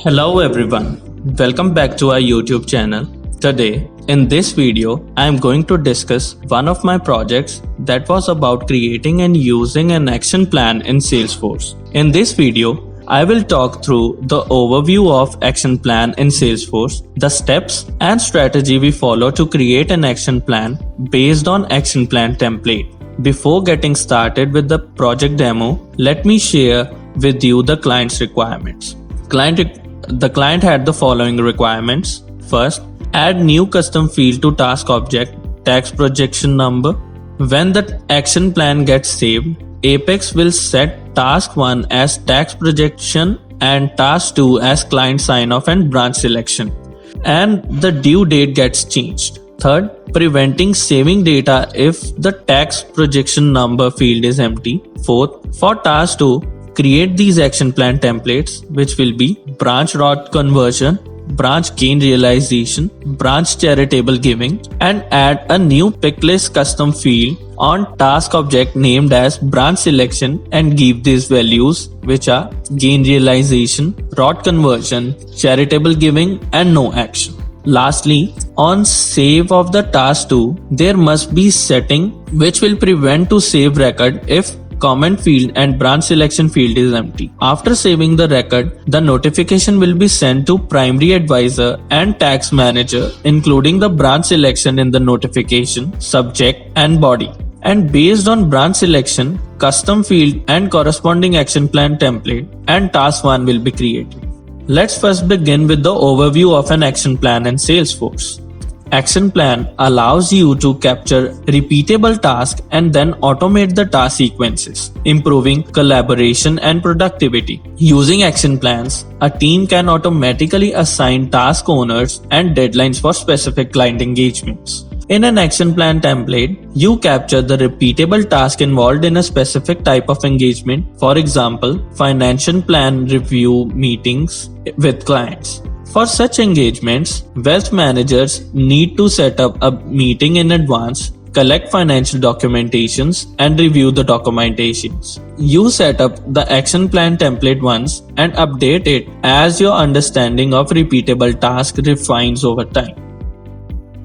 Hello everyone, welcome back to our YouTube channel. Today, in this video, I am going to discuss one of my projects that was about creating and using an action plan in Salesforce. In this video, I will talk through the overview of action plan in Salesforce, the steps and strategy we follow to create an action plan based on action plan template. Before getting started with the project demo, let me share with you the client's requirements. The client had the following requirements. First, add new custom field to task object, tax projection number. When the action plan gets saved, Apex will set task 1 as tax projection and task 2 as client sign off and branch selection. And the due date gets changed. Third, preventing saving data if the tax projection number field is empty. Fourth, for task 2, create these action plan templates, which will be branch rot conversion, branch gain realization, branch charitable giving, and add a new picklist custom field on task object named as branch selection and give these values, which are gain realization, rot conversion, charitable giving, and no action. Lastly, on save of the task 2, there must be setting which will prevent to save record if comment field and branch selection field is empty. After saving the record, the notification will be sent to primary advisor and tax manager, including the branch selection in the notification, subject and body. And based on branch selection, custom field and corresponding action plan template and task 1 will be created. Let's first begin with the overview of an action plan in Salesforce. Action plan allows you to capture repeatable tasks and then automate the task sequences, improving collaboration and productivity. Using action plans, a team can automatically assign task owners and deadlines for specific client engagements. In an action plan template, you capture the repeatable task involved in a specific type of engagement, for example, financial plan review meetings with clients. For such engagements, wealth managers need to set up a meeting in advance, collect financial documentations, and review the documentations. You set up the action plan template once and update it as your understanding of repeatable tasks refines over time.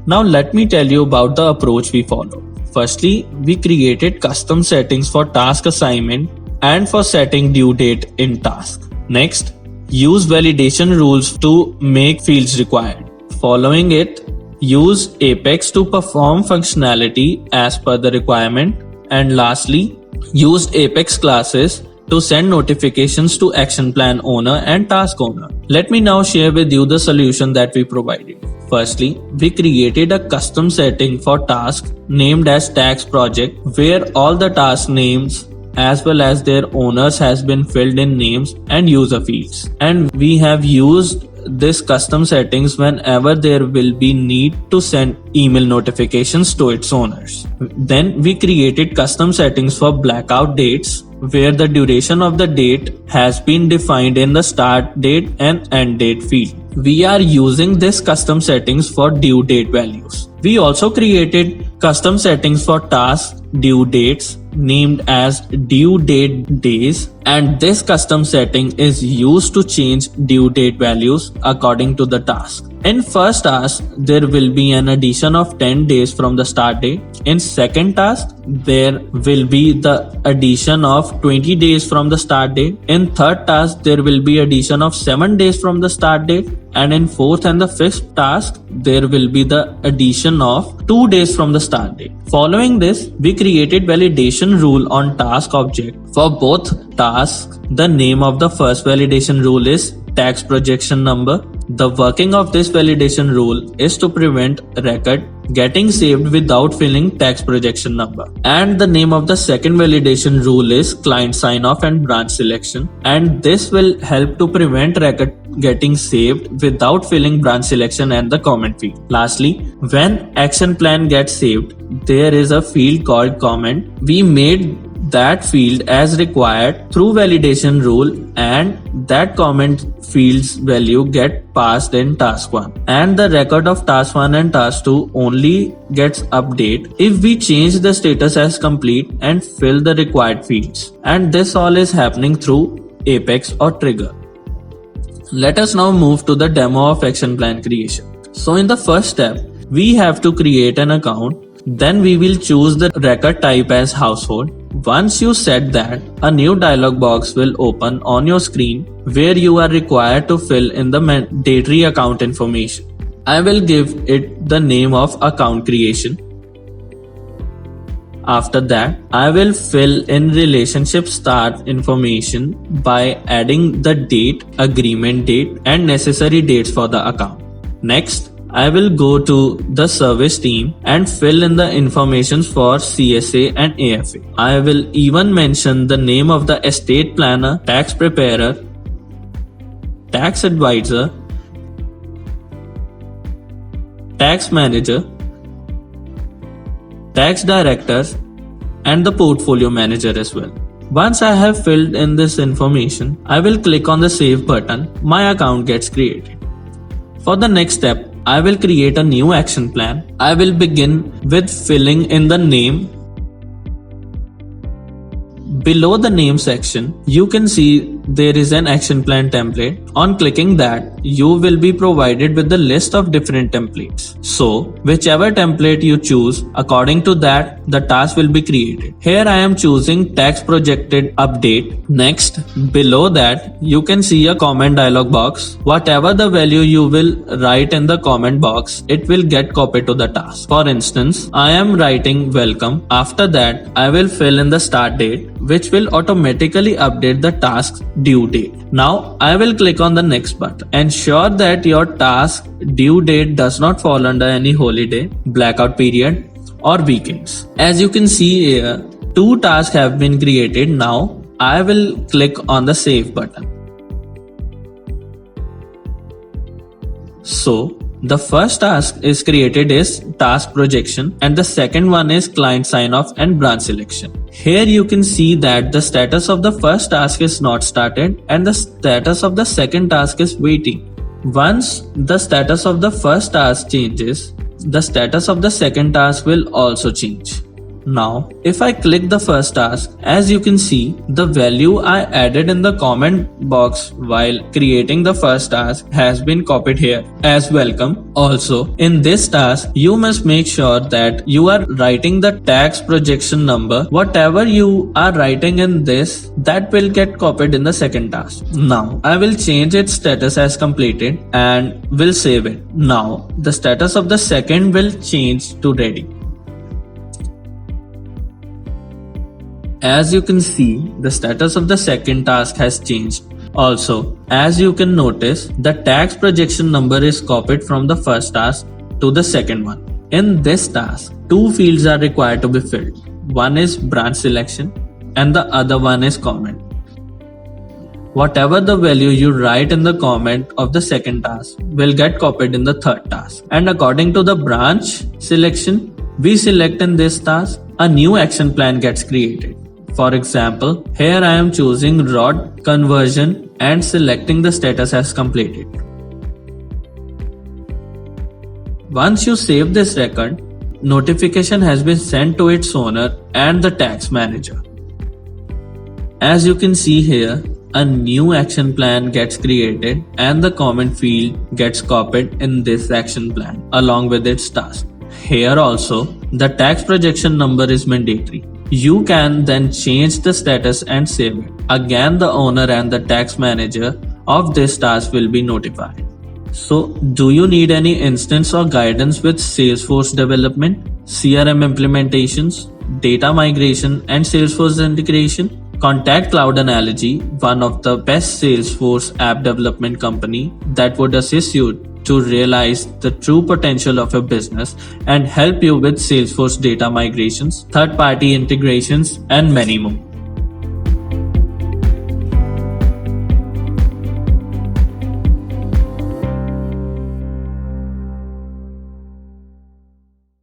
Now let me tell you about the approach we follow. Firstly, we created custom settings for task assignment and for setting due date in task. Next, use validation rules to make fields required. Following it, use Apex to perform functionality as per the requirement. And lastly, use Apex classes to send notifications to action plan owner and task owner. Let me now share with you the solution that we provided. Firstly, we created a custom setting for task named as tax project, where all the task names as well as their owners has been filled in names and user fields. And we have used this custom settings whenever there will be need to send email notifications to its owners. Then we created custom settings for blackout dates, where the duration of the date has been defined in the start date and end date field. We are using this custom settings for due date values. We also created custom settings for task due dates named as due date days, and this custom setting is used to change due date values according to the task. In first task, there will be an addition of 10 days from the start date. In second task, there will be the addition of 20 days from the start date. In third task, there will be addition of 7 days from the start date. And in fourth and the fifth task, there will be the addition of 2 days from the start date. Following this, we created validation rule on task object. For both tasks, the name of the first validation rule is tax projection number. The working of this validation rule is to prevent record getting saved without filling tax projection number. And the name of the second validation rule is client sign off and branch selection. And this will help to prevent record getting saved without filling branch selection and the comment field. Lastly, when action plan gets saved, there is a field called comment. We made that field as required through validation rule, and that comment field's value get passed in task 1, and the record of task 1 and task 2 only gets update if we change the status as complete and fill the required fields. And this all is happening through Apex or trigger. Let us now move to the demo of action plan creation. So in the first step, we have to create an account. Then we will choose the record type as household. Once you set that, a new dialog box will open on your screen where you are required to fill in the mandatory account information. I will give it the name of account creation. After that, I will fill in relationship start information by adding the date, agreement date, and necessary dates for the account. Next, I will go to the service team and fill in the information for CSA and AFA. I will even mention the name of the estate planner, tax preparer, tax advisor, tax manager, tax directors, and the portfolio manager as well. Once I have filled in this information, I will click on the save button. My account gets created. For the next step, I will create a new action plan. I will begin with filling in the name. Below the name section, you can see there is an action plan template. On clicking that, you will be provided with the list of different templates. So, whichever template you choose, according to that, the task will be created. Here I am choosing tax projected update. Next, below that, you can see a comment dialog box. Whatever the value you will write in the comment box, it will get copied to the task. For instance, I am writing welcome. After that, I will fill in the start date, which will automatically update the task's due date. Now I will click on the next button. Ensure that your task due date does not fall under any holiday, blackout period, or weekends. As you can see here, 2 tasks have been created. Now I will click on the save button. So the first task is created is task projection and the second one is client sign off and branch selection. Here you can see that the status of the first task is not started and the status of the second task is waiting. Once the status of the first task changes, the status of the second task will also change. Now, if I click the first task, as you can see, the value I added in the comment box while creating the first task has been copied here as welcome. Also, in this task, you must make sure that you are writing the tax projection number. Whatever you are writing in this, that will get copied in the second task. Now, I will change its status as completed and will save it. Now, the status of the second will change to ready. As you can see, the status of the second task has changed. Also, as you can notice, the tax projection number is copied from the first task to the second one. In this task, 2 fields are required to be filled. One is branch selection and the other one is comment. Whatever the value you write in the comment of the second task will get copied in the third task. And according to the branch selection we select in this task, a new action plan gets created. For example, here I am choosing rod conversion and selecting the status as completed. Once you save this record, notification has been sent to its owner and the tax manager. As you can see here, a new action plan gets created and the comment field gets copied in this action plan along with its task. Here also, the tax projection number is mandatory. You can then change the status and save it. Again, the owner and the tax manager of this task will be notified. So, do you need any instance or guidance with Salesforce development, CRM implementations, data migration, and Salesforce integration? Contact Cloud Analogy, one of the best Salesforce app development company that would assist you to realize the true potential of your business and help you with Salesforce data migrations, third-party integrations, and many more.